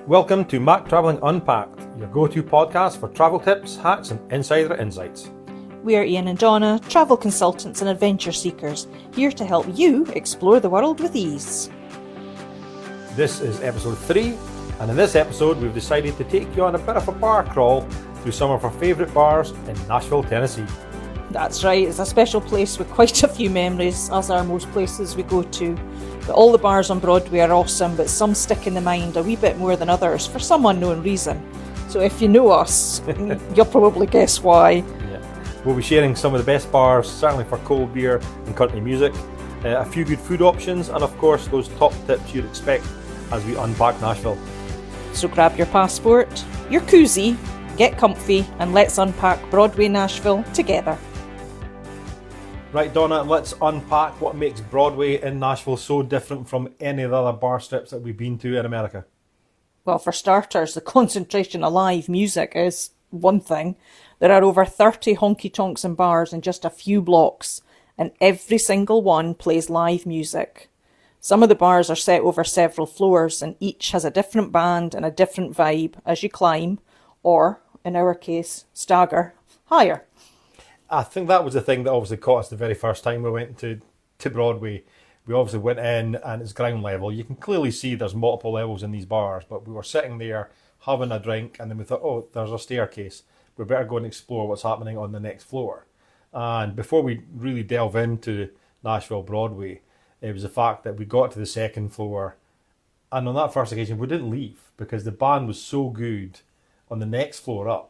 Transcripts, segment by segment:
Welcome to MacTravelling UNPACKED, your go-to podcast for travel tips, hacks and insider insights. We are Ian and Donna, travel consultants and adventure seekers, here to help you explore the world with ease. This is episode 3, and in this episode we've decided to take you on a bit of a bar crawl through some of our favourite bars in Nashville, Tennessee. That's right, it's a special place with quite a few memories, as are most places we go to. But all the bars on Broadway are awesome, but some stick in the mind a wee bit more than others for some unknown reason. So if you know us, you'll probably guess why. We'll be sharing some of the best bars, certainly for cold beer and country music, a few good food options, and of course those top tips you'd expect as we unpack Nashville. So grab your passport, your koozie, get comfy, and let's unpack Broadway Nashville together. Right, Donna, let's unpack what makes Broadway in Nashville so different from any of the other bar strips that we've been to in America. Well, for starters, the concentration of live music is one thing. There are over 30 honky tonks and bars in just a few blocks, and every single one plays live music. Some of the bars are set over several floors, and each has a different band and a different vibe as you climb, or, in our case, stagger, higher. I think that was the thing that obviously caught us the very first time we went to Broadway. We obviously went in and it's ground level. You can clearly see there's multiple levels in these bars, but we were sitting there having a drink and then we thought, oh, there's a staircase. We better go and explore what's happening on the next floor. And before we really delve into Nashville Broadway, it was the fact that we got to the second floor, and on that first occasion we didn't leave because the band was so good on the next floor up.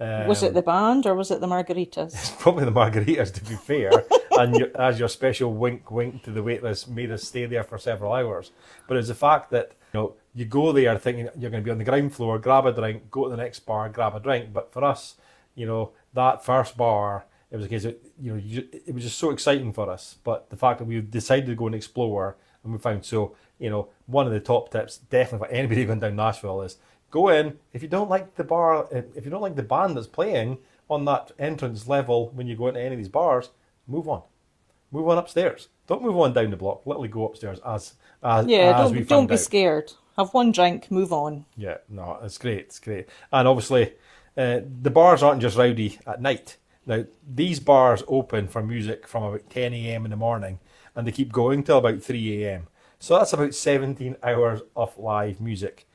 Was it the band or was it the margaritas? It's probably the margaritas, to be fair. And as your special wink to the waitress made us stay there for several hours. But it's the fact that you go there thinking you're going to be on the ground floor, grab a drink, go to the next bar, grab a drink. But for us, that first bar, it was a case of, it was just so exciting for us. But the fact that we decided to go and explore, and we found one of the top tips definitely for anybody going down Nashville is go in. If you don't like the bar, if you don't like the band that's playing on that entrance level when you go into any of these bars, move on upstairs. Don't move on down the block. Literally go upstairs as don't be scared. Have one drink, move on. Yeah, no, it's great. And obviously, the bars aren't just rowdy at night. Now, these bars open for music from about 10 a.m. in the morning, and they keep going till about 3 a.m. So that's about 17 hours of live music.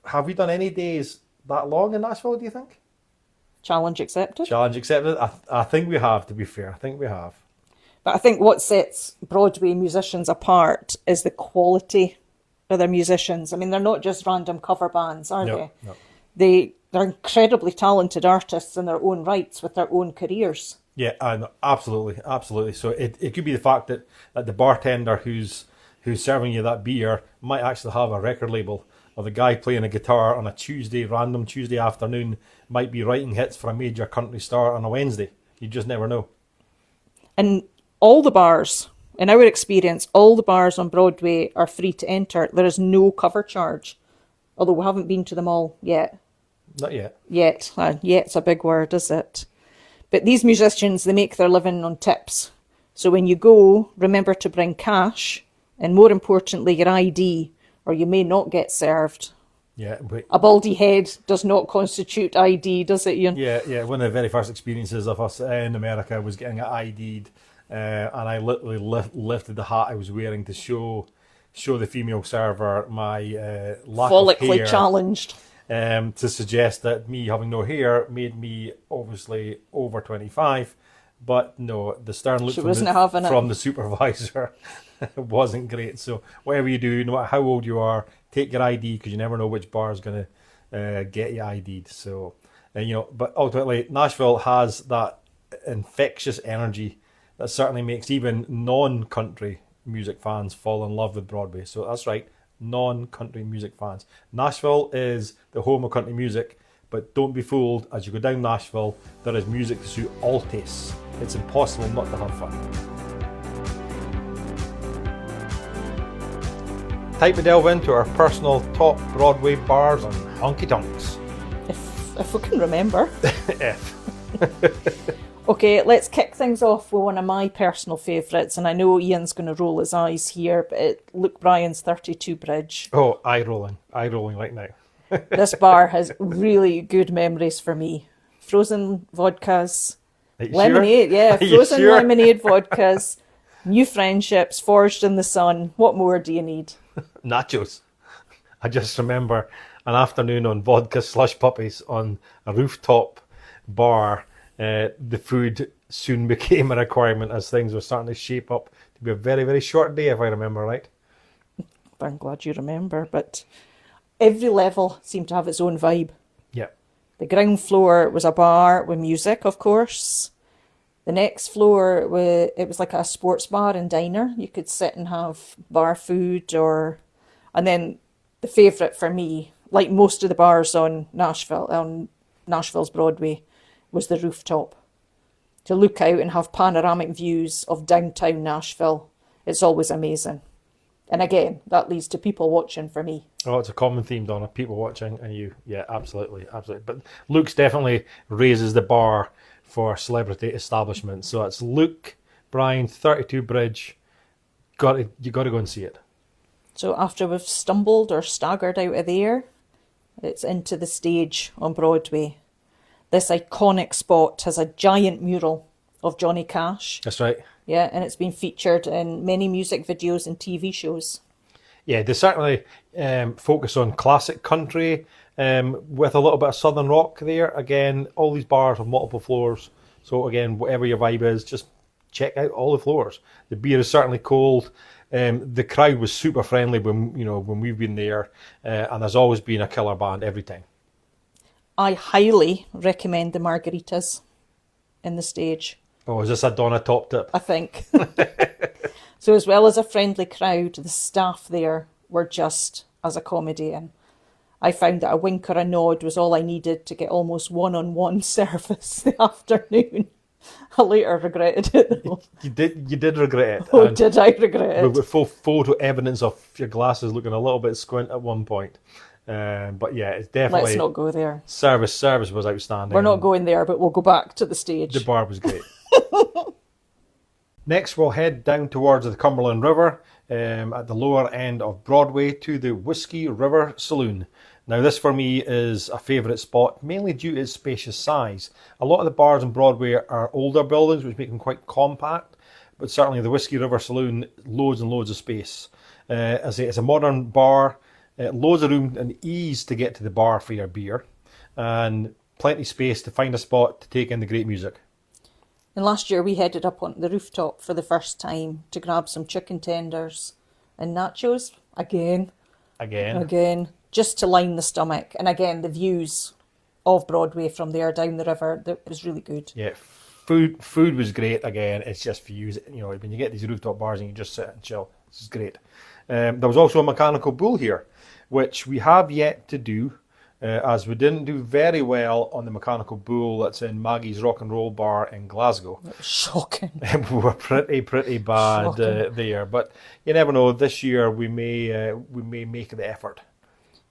Have we done any days that long in Nashville, do you think? Challenge accepted. I think we have, to be fair. I think we have. But I think what sets Broadway musicians apart is the quality of their musicians. I mean, they're not just random cover bands, are they? No. They're incredibly talented artists in their own rights with their own careers. Yeah, absolutely. So it could be the fact that the bartender who's serving you that beer might actually have a record label. Or the guy playing a guitar on a random Tuesday afternoon might be writing hits for a major country star on a Wednesday. You just never know. And all the bars, in our experience, all the bars on Broadway are free to enter. There is no cover charge. Although we haven't been to them all yet. Not yet. Yet's a big word, is it? But these musicians, they make their living on tips. So when you go, remember to bring cash, and more importantly, your ID, or you may not get served. Yeah, but a baldy head does not constitute ID, does it, Ian? Yeah. One of the very first experiences of us in America was getting it ID'd, and I literally lifted the hat I was wearing to show the female server my lack follically of hair, challenged, to suggest that me having no hair made me obviously over 25. But no, the stern look from the supervisor wasn't great. So whatever you do, no matter how old you are, take your ID because you never know which bar is going to get you ID'd. So, but ultimately, Nashville has that infectious energy that certainly makes even non-country music fans fall in love with Broadway. So that's right, non-country music fans. Nashville is the home of country music. But don't be fooled, as you go down Nashville, there is music to suit all tastes. It's impossible not to have fun. Time to delve into our personal top Broadway bars and honky tonks. If we can remember. Okay, let's kick things off with one of my personal favourites, and I know Ian's going to roll his eyes here, but Luke Bryan's 32 Bridge. Oh, eye rolling right now. This bar has really good memories for me. Frozen vodkas, lemonade, sure? yeah, frozen sure? lemonade vodkas, new friendships forged in the sun. What more do you need? Nachos. I just remember an afternoon on vodka slush puppies on a rooftop bar. The food soon became a requirement as things were starting to shape up to be a very, very short day, if I remember right. I'm glad you remember, but every level seemed to have its own vibe. Yeah. The ground floor was a bar with music, of course. The next floor, it was like a sports bar and diner. You could sit and have bar food, and then the favourite for me, like most of the bars on Nashville's Broadway, was the rooftop. To look out and have panoramic views of downtown Nashville, it's always amazing. And again, that leads to people watching for me. Oh, it's a common theme, Donna. People watching and you. Yeah, absolutely. But Luke's definitely raises the bar for celebrity establishments. So it's Luke Bryan, 32 Bridge. You got to go and see it. So after we've stumbled or staggered out of there, it's into the stage on Broadway. This iconic spot has a giant mural of Johnny Cash. That's right. Yeah, and it's been featured in many music videos and TV shows. Yeah, they certainly focus on classic country with a little bit of southern rock there. Again, all these bars have multiple floors. So again, whatever your vibe is, just check out all the floors. The beer is certainly cold. The crowd was super friendly when we've been there, and there's always been a killer band every time. I highly recommend the margaritas in the stage. Oh, is this a Donna top tip? I think. So as well as a friendly crowd, the staff there were just as accommodating. I found that a wink or a nod was all I needed to get almost one-on-one service the afternoon. I later regretted it though. You did regret it. Oh, did I regret it? With full photo evidence of your glasses looking a little bit squint at one point. But yeah, it's definitely... Let's not go there. Service was outstanding. We're not going there, but we'll go back to the stage. The bar was great. Next, we'll head down towards the Cumberland River at the lower end of Broadway to the Whiskey River Saloon. Now, this for me is a favourite spot, mainly due to its spacious size. A lot of the bars on Broadway are older buildings, which make them quite compact, but certainly the Whiskey River Saloon, loads and loads of space. As I say, it's a modern bar, loads of room and ease to get to the bar for your beer, and plenty of space to find a spot to take in the great music. And last year we headed up on the rooftop for the first time to grab some chicken tenders and nachos. Again. Just to line the stomach. And again, the views of Broadway from there down the river, it was really good. Yeah, food was great. Again, it's just views. When you get these rooftop bars and you just sit and chill, this is great. There was also a mechanical bull here, which we have yet to do, as we didn't do very well on the mechanical bull that's in Maggie's Rock and Roll Bar in Glasgow. It was shocking. We were pretty bad there, but you never know. This year we may make the effort.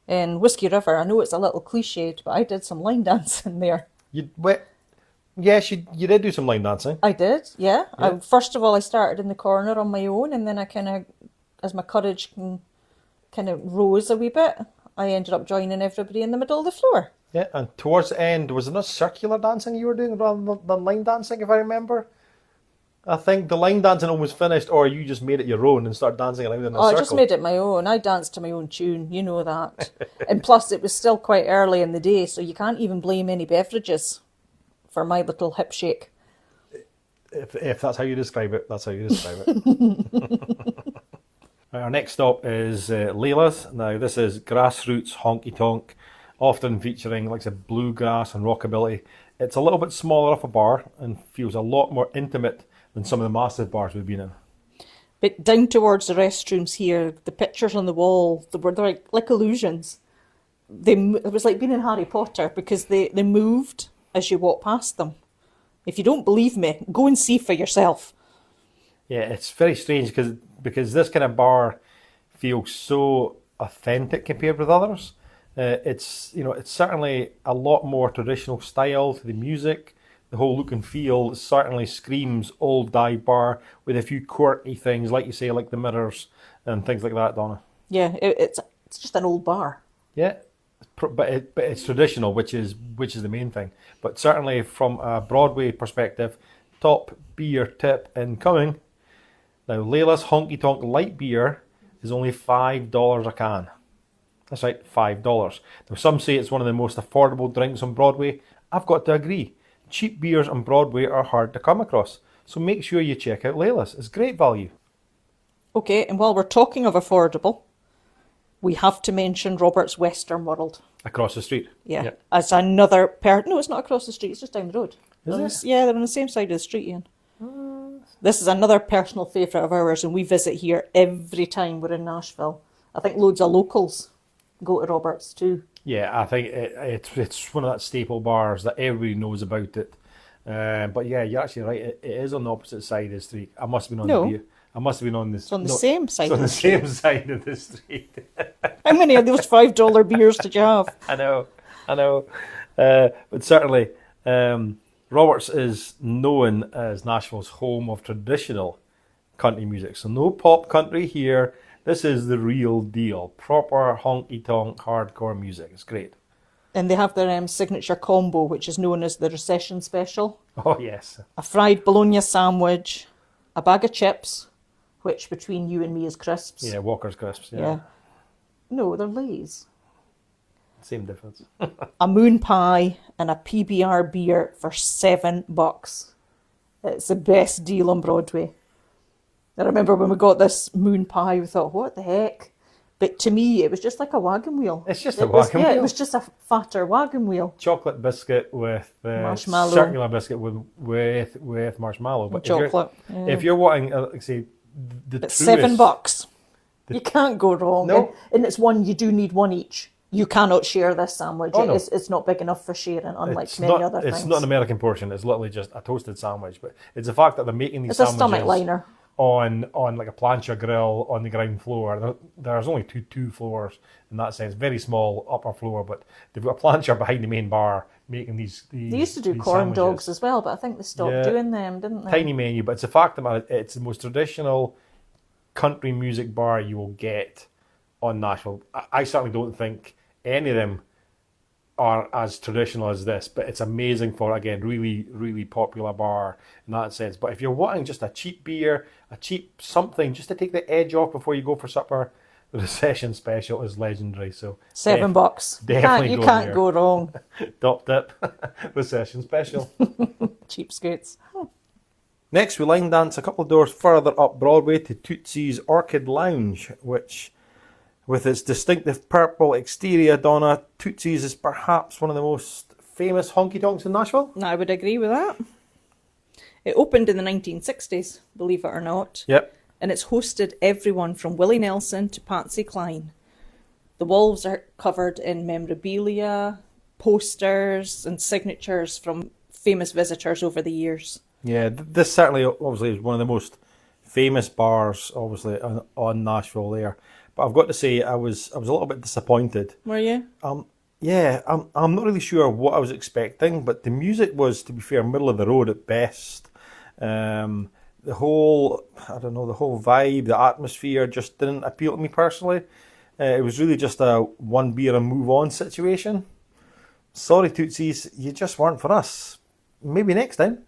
In Whiskey River, I know it's a little cliched, but I did some line dancing there. Yes, you did do some line dancing. I did, yeah. First of all, I started in the corner on my own, and then I kind of, as my courage kind of rose a wee bit, I ended up joining everybody in the middle of the floor. Yeah, and towards the end, was it not circular dancing you were doing rather than line dancing, if I remember? I think the line dancing almost finished, or you just made it your own and started dancing around in a circle. I just made it my own. I danced to my own tune, you know that. And plus, it was still quite early in the day, so you can't even blame any beverages for my little hip shake. If that's how you describe it, that's how you describe it. Our next stop is Layla's. Now, this is grassroots honky tonk, often featuring like bluegrass and rockabilly. It's a little bit smaller of a bar and feels a lot more intimate than some of the massive bars we've been in. But down towards the restrooms here, the pictures on the wall, they're like illusions. It was like being in Harry Potter because they moved as you walk past them. If you don't believe me, go and see for yourself. Yeah, it's very strange because this kind of bar feels so authentic compared with others. It's certainly a lot more traditional style to the music, the whole look and feel certainly screams old dive bar with a few quirky things, like you say, like the mirrors and things like that, Donna. Yeah, it's just an old bar. Yeah, but it's traditional, which is the main thing. But certainly from a Broadway perspective, top beer tip incoming. Now, Layla's Honky Tonk light beer is only $5 a can. That's right, $5. Now, some say it's one of the most affordable drinks on Broadway. I've got to agree. Cheap beers on Broadway are hard to come across, so make sure you check out Layla's. It's great value. Okay, and while we're talking of affordable, we have to mention Robert's Western World. Across the street. Yeah, yep. As another no, it's not across the street, it's just down the road. Is it? Yeah, they're on the same side of the street, Ian. This is another personal favourite of ours, and we visit here every time we're in Nashville. I think loads of locals go to Robert's too. Yeah, I think it's one of that staple bars that everybody knows about it. But yeah, you're actually right. It is on the opposite side of the street. I must have been on the beer. I must have been on this. It's on the same side. It's on the same side of the street. How many of those $5 beers did you have? I know. But certainly, Roberts is known as Nashville's home of traditional country music. So no pop country here. This is the real deal. Proper honky-tonk hardcore music. It's great. And they have their signature combo, which is known as the Recession Special. Oh, yes. A fried bologna sandwich, a bag of chips, which between you and me is crisps. Yeah, Walker's crisps. Yeah. No, they're Lay's. Same difference. A moon pie and a PBR beer for $7. It's the best deal on Broadway. I remember when we got this moon pie, we thought, what the heck? But to me, it was just like a wagon wheel. It's just a wagon wheel. Yeah, it was just a fatter wagon wheel. Chocolate biscuit with marshmallow. Circular biscuit with marshmallow. But chocolate. If you're wanting, like say, but $7. You can't go wrong. No. And it's one, you do need one each. You cannot share this sandwich. Oh, no. It's not big enough for sharing, unlike many other things. It's not an American portion. It's literally just a toasted sandwich. But it's the fact that they're making these sandwiches. It's a stomach liner. On like a plancha grill on the ground floor. There's only two floors in that sense. Very small upper floor, but they've got a plancha behind the main bar making these They used to do corn dogs as well, but I think they stopped doing them, didn't they? Tiny menu, but it's a fact that it's the most traditional country music bar you will get on Nashville. I certainly don't think any of them are as traditional as this, but it's amazing for, again, really, really popular bar in that sense. But if you're wanting just a cheap beer, a cheap something, just to take the edge off before you go for supper, the Recession Special is legendary. So $7. Definitely you can't go wrong. Top tip, Recession Special. Cheapskates. Next, we line dance a couple of doors further up Broadway to Tootsie's Orchid Lounge, which, with its distinctive purple exterior, Donna, Tootsie's is perhaps one of the most famous honky-tonks in Nashville. I would agree with that. It opened in the 1960s, believe it or not. Yep. And it's hosted everyone from Willie Nelson to Patsy Cline. The walls are covered in memorabilia, posters and signatures from famous visitors over the years. Yeah, this certainly obviously is one of the most famous bars, obviously, on Nashville there. But I've got to say, I was a little bit disappointed. Were you? Yeah, I'm not really sure what I was expecting, but the music was, to be fair, middle of the road at best. The whole vibe, the atmosphere just didn't appeal to me personally. It was really just a one beer and move on situation. Sorry, Tootsies, you just weren't for us. Maybe next time.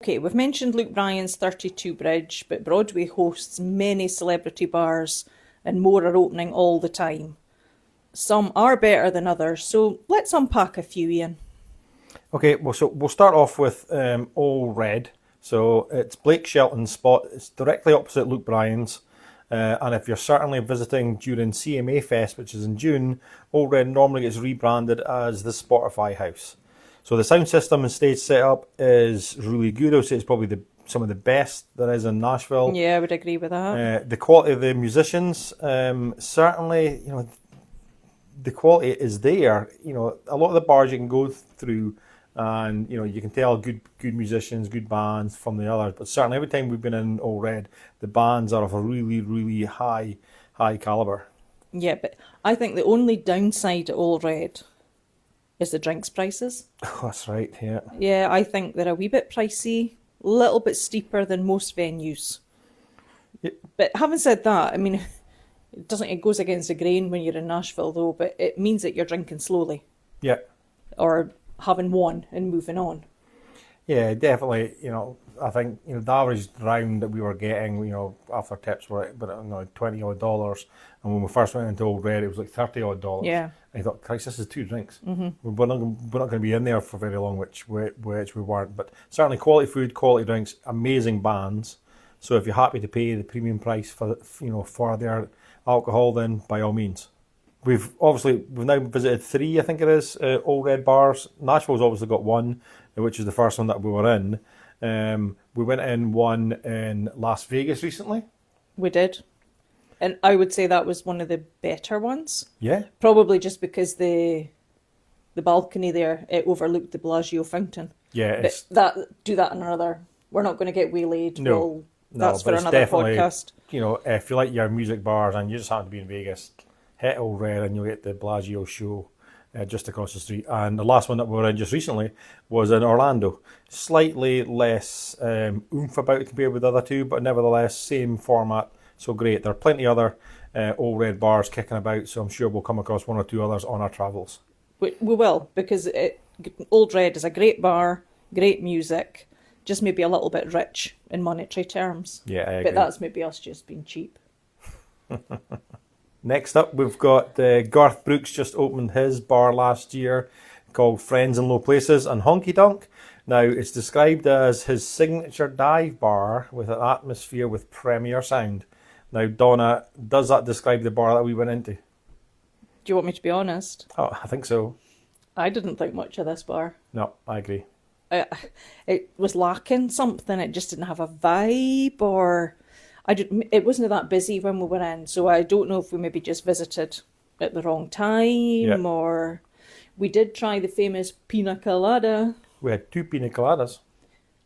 Okay, we've mentioned Luke Bryan's 32 Bridge, but Broadway hosts many celebrity bars and more are opening all the time. Some are better than others, so let's unpack a few, Ian. Okay, well, so we'll start off with All Red. So it's Blake Shelton's spot. It's directly opposite Luke Bryan's. And if you're certainly visiting during CMA Fest, which is in June, All Red normally gets rebranded as the Spotify House. So the sound system and stage setup is really good. I would say it's probably some of the best there is in Nashville. Yeah, I would agree with that. The quality of the musicians, certainly, the quality is there. A lot of the bars you can go through, and you can tell good musicians, good bands from the others. But certainly, every time we've been in All Red, the bands are of a really, really high caliber. Yeah, but I think the only downside to All Red is the drinks prices. Oh, that's right, yeah. Yeah, I think they're a wee bit pricey, a little bit steeper than most venues. Yeah. But having said that, I mean, it goes against the grain when you're in Nashville though, but it means that you're drinking slowly. Yeah. Or having one and moving on. Yeah, definitely. I think the average round that we were getting, after tips were $20 odd, and when we first went into Old Red, it was like $30 odd. Yeah. And I thought, Christ, this is 2 drinks. Mm-hmm. We're not going to be in there for very long, which we weren't. But certainly, quality food, quality drinks, amazing bands. So if you're happy to pay the premium price for their alcohol, then by all means. We've now visited 3, I think it is, Old Red bars. Nashville's obviously got 1, which is the first one that we were in. We went in one in Las Vegas recently. We did. And I would say that was one of the better ones. Yeah. Probably just because the balcony there, it overlooked the Bellagio fountain. Yeah. Do that another. We're not going to get waylaid. No. That's for another podcast. If you like your music bars and you just happen to be in Vegas, hit Old Red and you'll get the Bellagio show just across the street. And the last one that we were in just recently was in Orlando. Slightly less oomph about it compared with the other 2, but nevertheless, same format. So great. There are plenty other Old Red bars kicking about, so I'm sure we'll come across 1 or 2 others on our travels. We will, because Old Red is a great bar, great music, just maybe a little bit rich in monetary terms. Yeah, I agree. But that's maybe us just being cheap. Next up, we've got Garth Brooks just opened his bar last year called Friends in Low Places and Honky Tonk. Now, it's described as his signature dive bar with an atmosphere with premier sound. Now, Donna, does that describe the bar that we went into? Do you want me to be honest? Oh, I think so. I didn't think much of this bar. No, I agree. It was lacking something. It just didn't have a vibe, or it wasn't that busy when we were in. So I don't know if we maybe just visited at the wrong time, or we did try the famous pina colada. We had 2 pina coladas.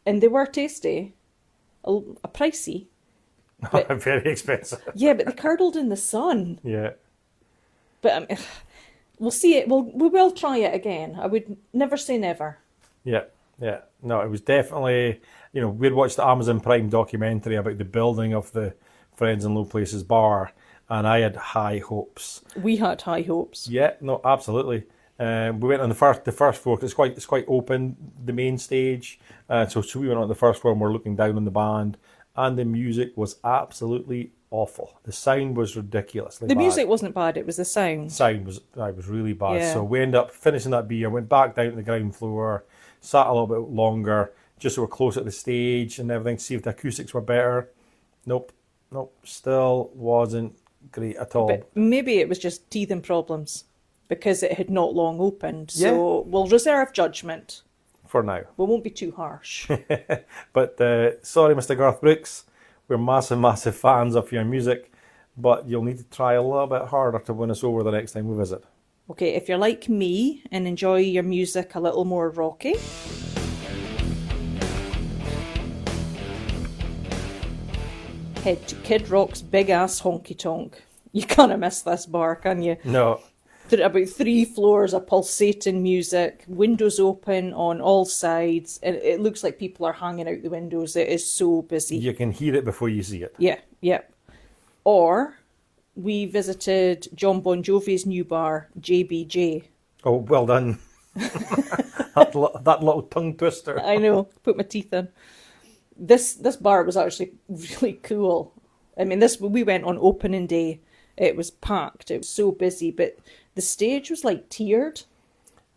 And they were tasty, a pricey. But, very expensive. Yeah, but they curdled in the sun. Yeah. But we'll see it. We will try it again. I would never say never. Yeah. No, it was definitely, we'd watched the Amazon Prime documentary about the building of the Friends in Low Places bar, and I had high hopes. We had high hopes. Yeah, no, absolutely. We went on the first floor because it's quite open, the main stage. So we went on the first floor and we're looking down on the band, and the music was absolutely awful. The sound was ridiculously bad. The music wasn't bad, it was the sound. Sound was really bad. Yeah. So we ended up finishing that beer, went back down to the ground floor, sat a little bit longer, just so we're close at the stage and everything, see if the acoustics were better. Nope, still wasn't great at all. But maybe it was just teething problems because it had not long opened. So we'll reserve judgment. For now. We won't be too harsh. But sorry, Mr. Garth Brooks, we're massive fans of your music, but you'll need to try a little bit harder to win us over the next time we visit. Okay, if you're like me and enjoy your music a little more rocky, head to Kid Rock's big ass Honky Tonk. You can't miss this bar, can you? No. About 3 floors of pulsating music, windows open on all sides, and it looks like people are hanging out the windows. It is so busy. You can hear it before you see it. Yeah. Or we visited John Bon Jovi's new bar, JBJ. Oh, well done. that little tongue twister. I know, put my teeth in. This bar was actually really cool. I mean, we went on opening day. It was packed. It was so busy, but the stage was like tiered.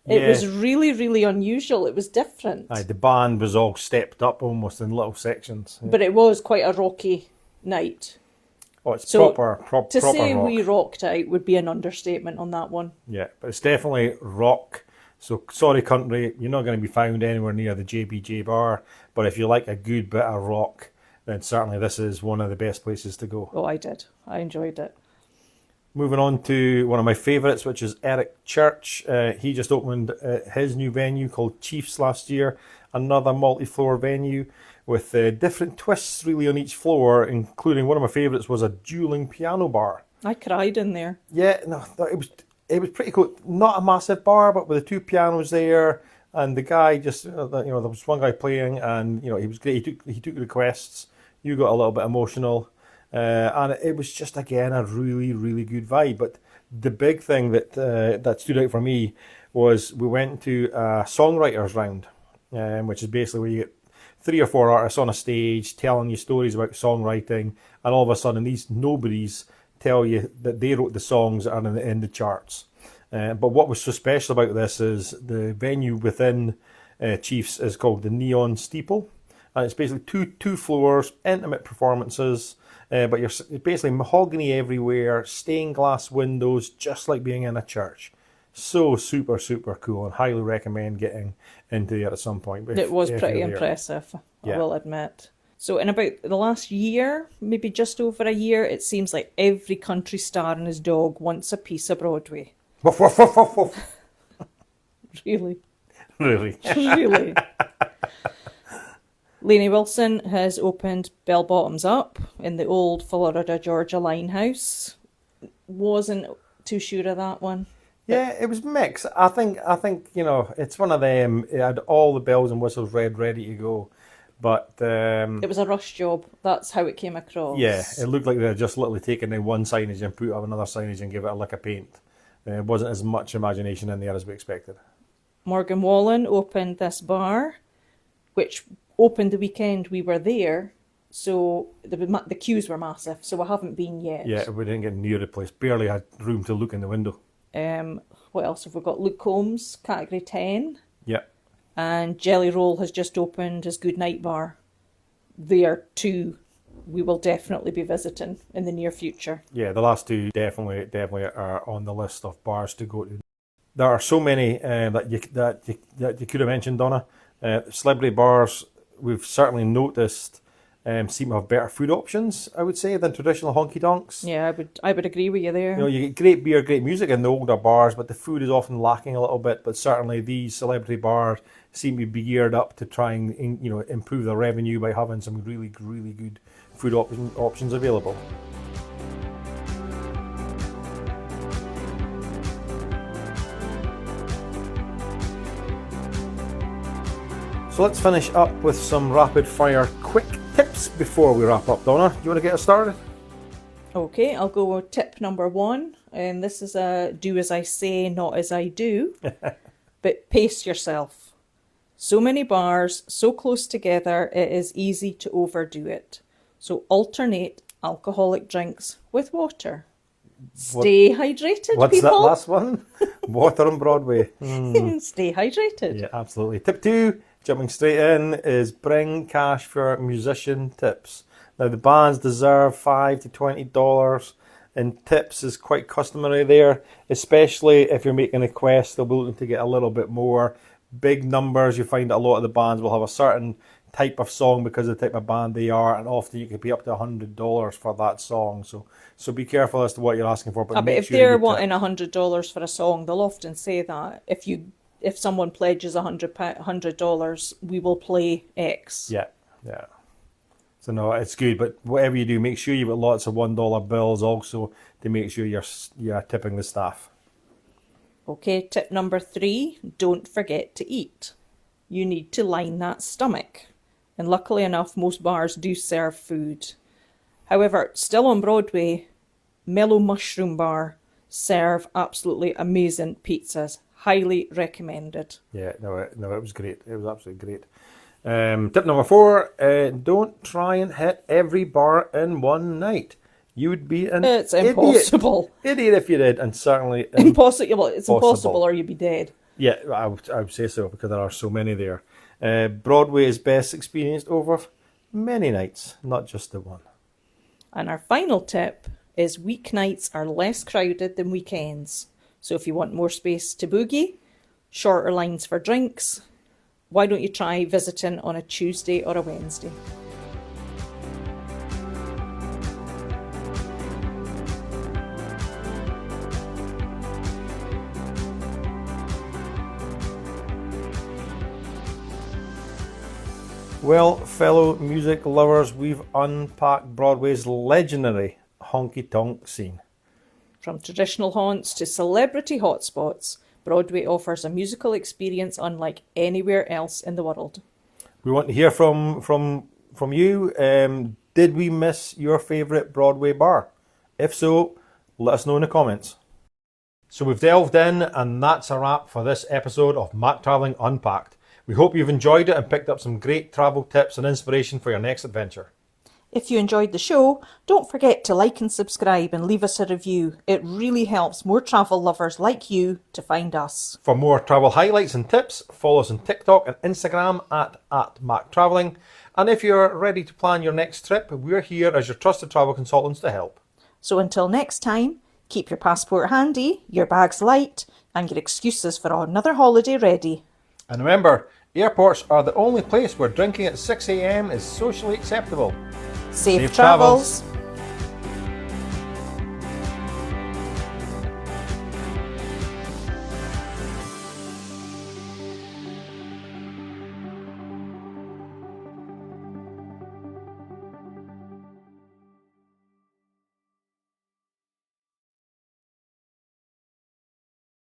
It was really, really unusual. It was different. Aye, the band was all stepped up almost in little sections. But it was quite a rocky night. Oh, it's proper To say rock. we rocked out would be an understatement on that one. Yeah, but it's definitely rock. So, sorry country, you're not going to be found anywhere near the JBJ bar. But if you like a good bit of rock, then certainly this is one of the best places to go. Oh, I did. I enjoyed it. Moving on to one of my favourites, which is Eric Church. He just opened his new venue called Chiefs last year. Another multi-floor venue with different twists really on each floor, including one of my favourites was a dueling piano bar. I cried in there. Yeah, no, it was pretty cool. Not a massive bar, but with the two pianos there, and the guy just, there was one guy playing, and he was great. He took requests. You got a little bit emotional, and it was just again a really, really good vibe. But the big thing that stood out for me was we went to a songwriters round, which is basically where you get 3 or 4 artists on a stage telling you stories about songwriting, and all of a sudden these nobodies tell you that they wrote the songs that are in the charts. But what was so special about this is the venue within Chiefs is called the Neon Steeple, and it's basically two floors, intimate performances, but it's basically mahogany everywhere, stained glass windows, just like being in a church. So super, super cool, and highly recommend getting into there at some point. It was pretty impressive, I will admit. So in about the last year, maybe just over a year, it seems like every country star and his dog wants a piece of Broadway. Woof, woof, woof, woof, woof. Really? Really? Really? Lainey Wilson has opened Bell Bottoms Up in the old Florida Georgia Linehouse. Wasn't too sure of that one. Yeah, it was mixed. I think it's one of them. It had all the bells and whistles ready to go, but it was a rush job. That's how it came across. Yeah, it looked like they had just literally taken in one signage and put up another signage and give it a lick of paint. It wasn't as much imagination in there as we expected. Morgan Wallen opened this bar, which opened the weekend we were there, so the queues were massive, so we haven't been yet. Yeah, we didn't get near the place. Barely had room to look in the window. What else have we got? Luke Combs, category 10. Yeah. And Jelly Roll has just opened his Good Night Bar. There too, we will definitely be visiting in the near future. Yeah, the last two definitely are on the list of bars to go to. There are so many that you could have mentioned, Donna. Celebrity bars, we've certainly noticed, seem to have better food options, I would say, than traditional honky tonks. Yeah, I would agree with you there. You get great beer, great music in the older bars, but the food is often lacking a little bit. But certainly these celebrity bars seem to be geared up to try and improve their revenue by having some really, really good food options available. So let's finish up with some rapid fire quick tips before we wrap up. Donna, you want to get us started? Okay, I'll go with tip number 1, and this is a do as I say, not as I do, but pace yourself. So many bars, so close together, it is easy to overdo it. So alternate alcoholic drinks with water. Stay hydrated, what's people. What's that last one? Water on Broadway. Stay hydrated. Yeah, absolutely. Tip 2, jumping straight in, is bring cash for musician tips. Now, the bands deserve $5 to $20, and tips is quite customary there, especially if you're making a request. They'll be looking to get a little bit more. Big numbers, you find that a lot of the bands will have a certain type of song because of the type of band they are, and often you can pay up to $100 for that song. So be careful as to what you're asking for. But if they're wanting $100 for a song, they'll often say that if someone pledges $100, we will play X. Yeah. So no, it's good, but whatever you do, make sure you've got lots of $1 bills also to make sure you're tipping the staff. Okay, tip number 3, don't forget to eat. You need to line that stomach. And luckily enough, most bars do serve food. However, still on Broadway, Mellow Mushroom Bar serve absolutely amazing pizzas. Highly recommended. Yeah, no, it was great. It was absolutely great. Tip number 4, don't try and hit every bar in one night. You would be an impossible. Idiot if you did, and certainly impossible. It's impossible, or you'd be dead. Yeah, I would say so, because there are so many there. Broadway is best experienced over many nights, not just the one. And our final tip is weeknights are less crowded than weekends. So if you want more space to boogie, shorter lines for drinks, why don't you try visiting on a Tuesday or a Wednesday? Well, fellow music lovers, we've unpacked Broadway's legendary honky tonk scene. From traditional haunts to celebrity hotspots, Broadway offers a musical experience unlike anywhere else in the world. We want to hear from you. Did we miss your favourite Broadway bar? If so, let us know in the comments. So we've delved in, and that's a wrap for this episode of MacTravelling Unpacked. We hope you've enjoyed it and picked up some great travel tips and inspiration for your next adventure. If you enjoyed the show, don't forget to like and subscribe and leave us a review. It really helps more travel lovers like you to find us. For more travel highlights and tips, follow us on TikTok and Instagram at MacTravelling. And if you're ready to plan your next trip, we're here as your trusted travel consultants to help. So until next time, keep your passport handy, your bags light, and your excuses for another holiday ready. And remember, airports are the only place where drinking at 6 a.m. is socially acceptable. Safe travels.